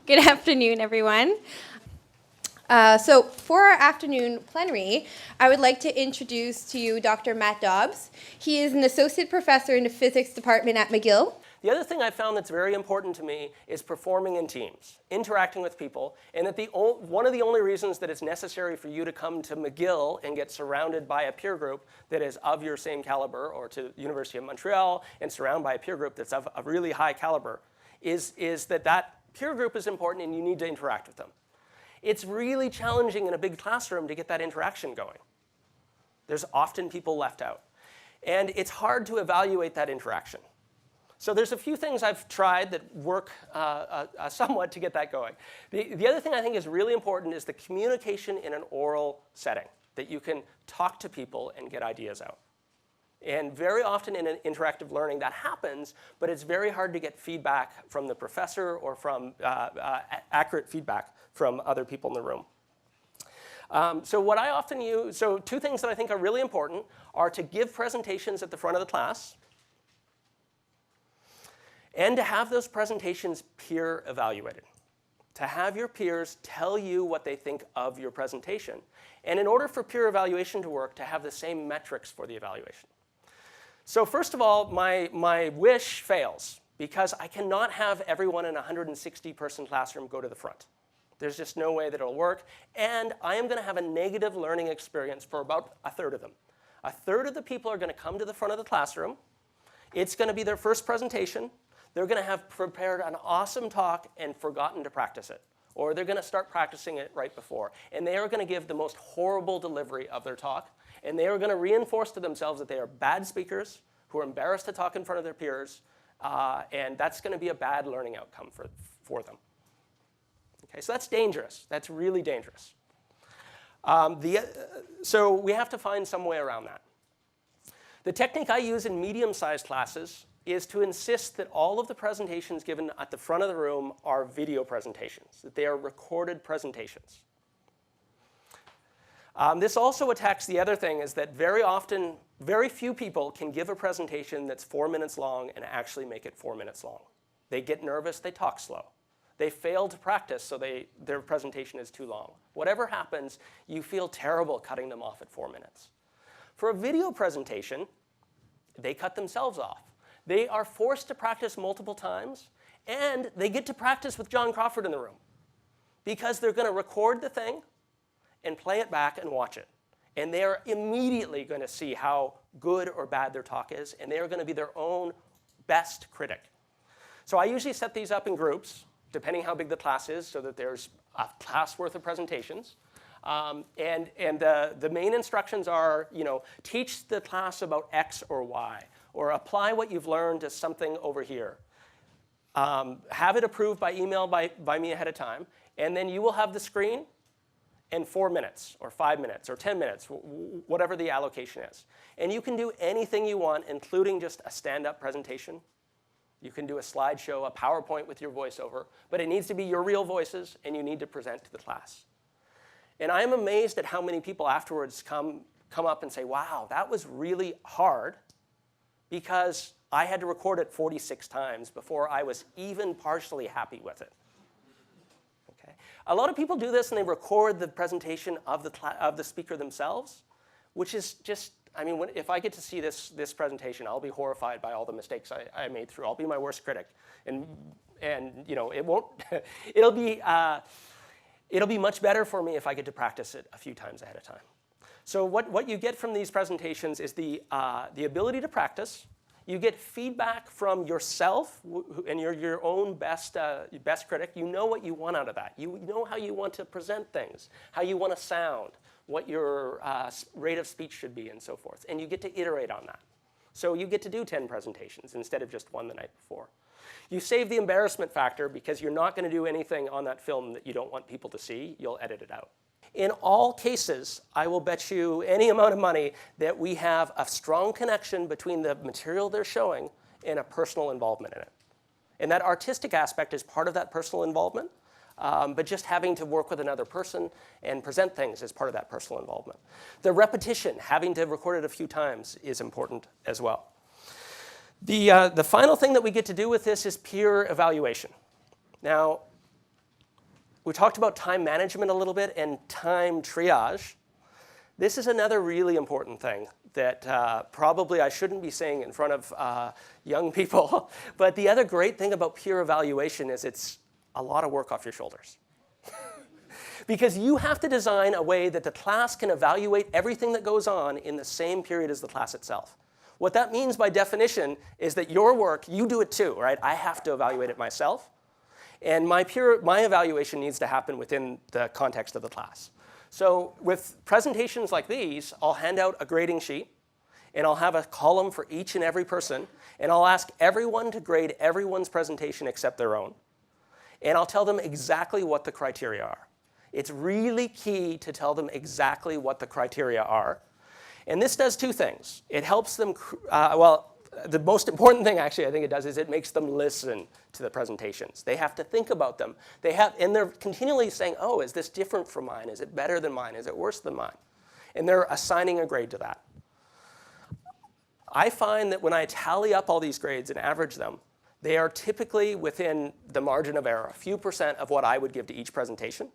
Good afternoon, everyone. So for our afternoon plenary, I would like to introduce to you Dr. Matt Dobbs. He is an associate professor in the physics department at McGill. The other thing I found that's very important to me is performing in teams, interacting with people, and that one of the only reasons that it's necessary for you to come to McGill and get surrounded by a peer group that is of your same caliber, or to the University of Montreal and surrounded by a peer group that's of a really high caliber, is that peer group is important and you need to interact with them. It's really challenging in a big classroom to get that interaction going. There's often people left out. And it's hard to evaluate that interaction. So there's a few things I've tried that work somewhat to get that going. The other thing I think is really important is the communication in an oral setting, that you can talk to people and get ideas out. And very often in an interactive learning that happens, but it's very hard to get feedback from the professor or from accurate feedback from other people in the room. So what I often use, so two things that I think are really important are to give presentations at the front of the class and to have those presentations peer evaluated. To have your peers tell you what they think of your presentation. And in order for peer evaluation to work, to have the same metrics for the evaluation. So first of all, my wish fails because I cannot have everyone in a 160-person classroom go to the front. There's just no way that it'll work. And I am going to have a negative learning experience for about a third of them. A third of the people are going to come to the front of the classroom. It's going to be their first presentation. They're going to have prepared an awesome talk and forgotten to practice it. Or they're going to start practicing it right before. And they are going to give the most horrible delivery of their talk. And they are going to reinforce to themselves that they are bad speakers who are embarrassed to talk in front of their peers. And that's going to be a bad learning outcome for them. Okay, so that's dangerous. That's really dangerous. So we have to find some way around that. The technique I use in medium-sized classes is to insist that all of the presentations given at the front of the room are video presentations, that they are recorded presentations. This also attacks the other thing is that very often, very few people can give a presentation that's 4 minutes long and actually make it 4 minutes long. They get nervous, they talk slow. They fail to practice, so their presentation is too long. Whatever happens, you feel terrible cutting them off at 4 minutes. For a video presentation, they cut themselves off. They are forced to practice multiple times, and they get to practice with John Crawford in the room because they're going to record the thing and play it back and watch it. And they are immediately going to see how good or bad their talk is, and they are going to be their own best critic. So I usually set these up in groups, depending how big the class is, so that there's a class worth of presentations. And the main instructions are, teach the class about X or Y, or apply what you've learned to something over here. Have it approved by email by me ahead of time, and then you will have the screen in 4 minutes, or 5 minutes, or 10 minutes, whatever the allocation is. And you can do anything you want, including just a stand-up presentation. You can do a slideshow, a PowerPoint with your voiceover, but it needs to be your real voices, and you need to present to the class. And I am amazed at how many people afterwards come up and say, wow, that was really hard, because I had to record it 46 times before I was even partially happy with it. Okay? A lot of people do this and they record the presentation of the speaker themselves, which is just, if I get to see this presentation, I'll be horrified by all the mistakes I made through. I'll be my worst critic. And it won't, it'll be much better for me if I get to practice it a few times ahead of time. So what you get from these presentations is the ability to practice. You get feedback from yourself, and you're your own best critic. You know what you want out of that. You know how you want to present things, how you want to sound, what your rate of speech should be, and so forth. And you get to iterate on that. So you get to do 10 presentations instead of just one the night before. You save the embarrassment factor because you're not going to do anything on that film that you don't want people to see. You'll edit it out. In all cases, I will bet you any amount of money that we have a strong connection between the material they're showing and a personal involvement in it. And that artistic aspect is part of that personal involvement, but just having to work with another person and present things is part of that personal involvement. The repetition, having to record it a few times, is important as well. The final thing that we get to do with this is peer evaluation. Now, we talked about time management a little bit and time triage. This is another really important thing that probably I shouldn't be saying in front of young people. But the other great thing about peer evaluation is it's a lot of work off your shoulders. Because you have to design a way that the class can evaluate everything that goes on in the same period as the class itself. What that means by definition is that your work, you do it too, right? I have to evaluate it myself. And my evaluation needs to happen within the context of the class. So with presentations like these, I'll hand out a grading sheet, and I'll have a column for each and every person, and I'll ask everyone to grade everyone's presentation except their own. And I'll tell them exactly what the criteria are. It's really key to tell them exactly what the criteria are. And this does two things. It helps them, the most important thing actually I think it does is it makes them listen to the presentations. They have to think about them. And they're continually saying, oh, is this different from mine? Is it better than mine? Is it worse than mine? And they're assigning a grade to that. I find that when I tally up all these grades and average them, they are typically within the margin of error, a few % of what I would give to each presentation.